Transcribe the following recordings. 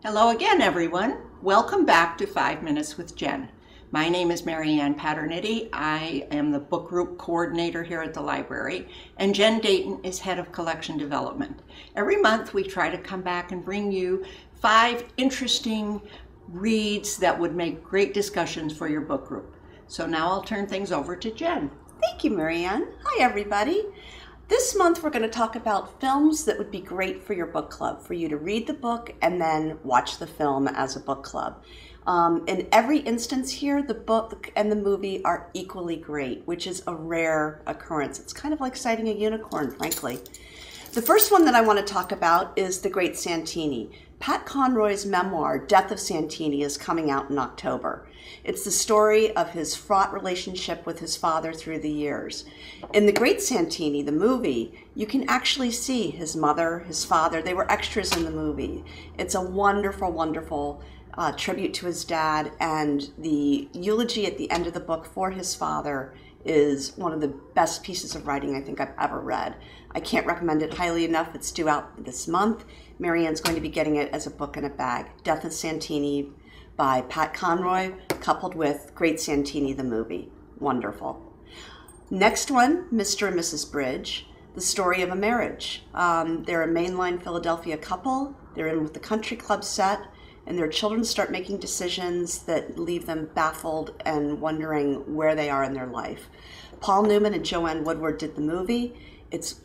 Hello again, everyone. Welcome back to 5 Minutes with Jen. My name is Marianne Paterniti. I am the book group coordinator here at the library, and Jen Dayton is head of collection development. Every month we try to come back and bring you 5 interesting reads that would make great discussions for your book group. So now I'll turn things over to Jen. Thank you, Marianne. Hi, everybody. This month we're going to talk about films that would be great for your book club, for you to read the book and then watch the film as a book club. In every instance here, the book and the movie are equally great, which is a rare occurrence. It's kind of like sighting a unicorn, frankly. The first one that I want to talk about is The Great Santini. Pat Conroy's memoir, Death of Santini, is coming out in October. It's the story of his fraught relationship with his father through the years. In The Great Santini, the movie, you can actually see his mother, his father. They were extras in the movie. It's a wonderful, wonderful tribute to his dad, and the eulogy at the end of the book for his father is one of the best pieces of writing I think I've ever read. I can't recommend it highly enough. It's due out this month. Marianne's going to be getting it as a book in a bag. Death of Santini by Pat Conroy, coupled with Great Santini, the movie. Wonderful. Next one, Mr. and Mrs. Bridge, the story of a marriage. They're a mainline Philadelphia couple. They're in with the country club set, and their children start making decisions that leave them baffled and wondering where they are in their life. Paul Newman and Joanne Woodward did the movie. It's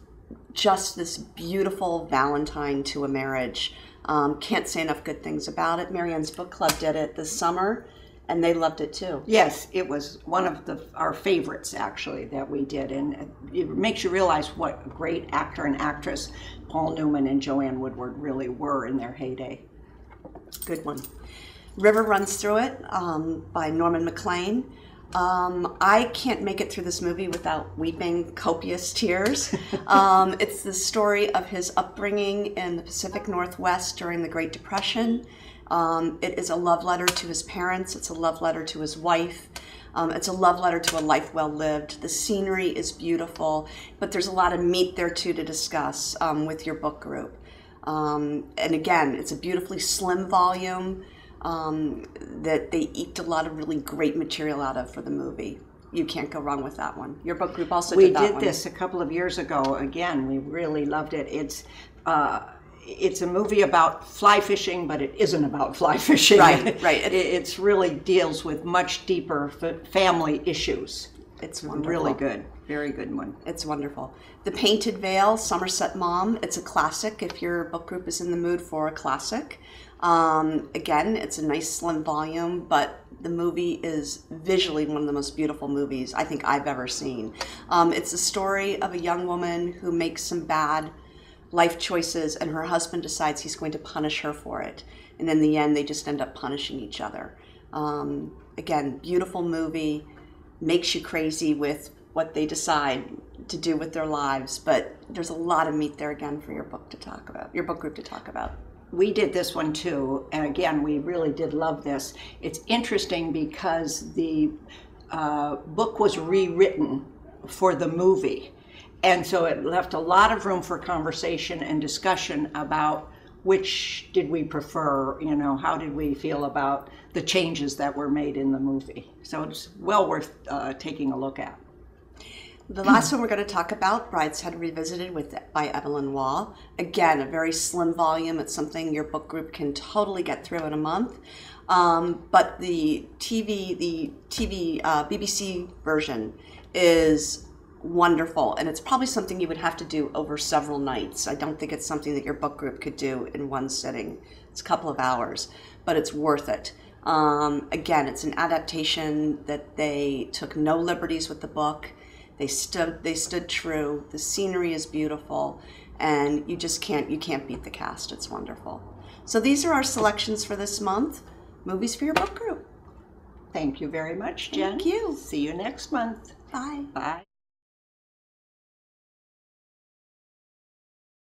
just this beautiful Valentine to a marriage. Can't say enough good things about it. Marianne's Book Club did it this summer, and they loved it too. Yes, it was one of our favorites, actually, that we did. And it makes you realize what a great actor and actress Paul Newman and Joanne Woodward really were in their heyday. Good one. River Runs Through It by Norman MacLean. I can't make it through this movie without weeping copious tears. It's the story of his upbringing in the Pacific Northwest during the Great Depression. It is a love letter to his parents. It's a love letter to his wife. It's a love letter to a life well lived. The scenery is beautiful, but there's a lot of meat there too to discuss with your book group. And again, it's a beautifully slim volume that they eked a lot of really great material out of for the movie. You can't go wrong with that one. Your book group also did that one. We did this a couple of years ago. Again, we really loved it. It's a movie about fly fishing, but it isn't about fly fishing. Right. It really deals with much deeper family issues. It's wonderful. Really good. Very good one. It's wonderful. The Painted Veil, Somerset Maugham. It's a classic if your book group is in the mood for a classic. Again, it's a nice slim volume, but the movie is visually one of the most beautiful movies I think I've ever seen. It's a story of a young woman who makes some bad life choices, and her husband decides he's going to punish her for it. And in the end, they just end up punishing each other. Again, beautiful movie, makes you crazy with what they decide to do with their lives, but there's a lot of meat there again for your book to talk about, your book group to talk about. We did this one too, and again, we really did love this. It's interesting because the book was rewritten for the movie, and so it left a lot of room for conversation and discussion about which did we prefer, how did we feel about the changes that were made in the movie. So it's well worth taking a look at. The last one we're going to talk about, Brideshead Revisited by Evelyn Waugh. Again, a very slim volume. It's something your book group can totally get through in a month. But the BBC version is wonderful, and it's probably something you would have to do over several nights. I don't think it's something that your book group could do in one sitting. It's a couple of hours, but it's worth it. Again, it's an adaptation that they took no liberties with the book. They stood true. The scenery is beautiful, and you can't beat the cast. It's wonderful. So these are our selections for this month. Movies for your book group. Thank you very much, Jen. Thank you. See you next month. Bye. Bye.